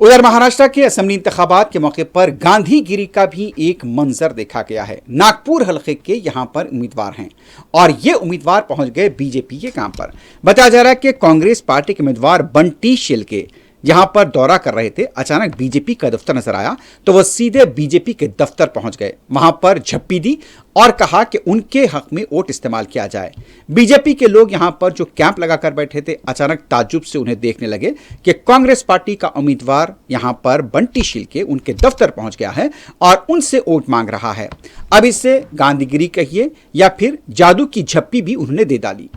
उधर महाराष्ट्र के असेंबली इंतखाबात के मौके पर गांधीगिरी का भी एक मंजर देखा गया है। नागपुर हलके के यहां पर उम्मीदवार हैं और ये उम्मीदवार पहुंच गए बीजेपी के काम पर। बताया जा रहा है कि कांग्रेस पार्टी के उम्मीदवार बंटी शिल्के यहां पर दौरा कर रहे थे। अचानक बीजेपी का दफ्तर नजर आया तो वह सीधे बीजेपी के दफ्तर पहुंच गए, वहां पर झप्पी दी और कहा कि उनके हक में वोट इस्तेमाल किया जाए। बीजेपी के लोग यहां पर जो कैंप लगाकर बैठे थे, अचानक ताज्जुब से उन्हें देखने लगे कि कांग्रेस पार्टी का उम्मीदवार यहां पर बंटी शिल्के उनके दफ्तर पहुंच गया है और उनसे वोट मांग रहा है। अब इससे गांधीगिरी कहिए या फिर जादू की झप्पी भी उन्होंने दे डाली।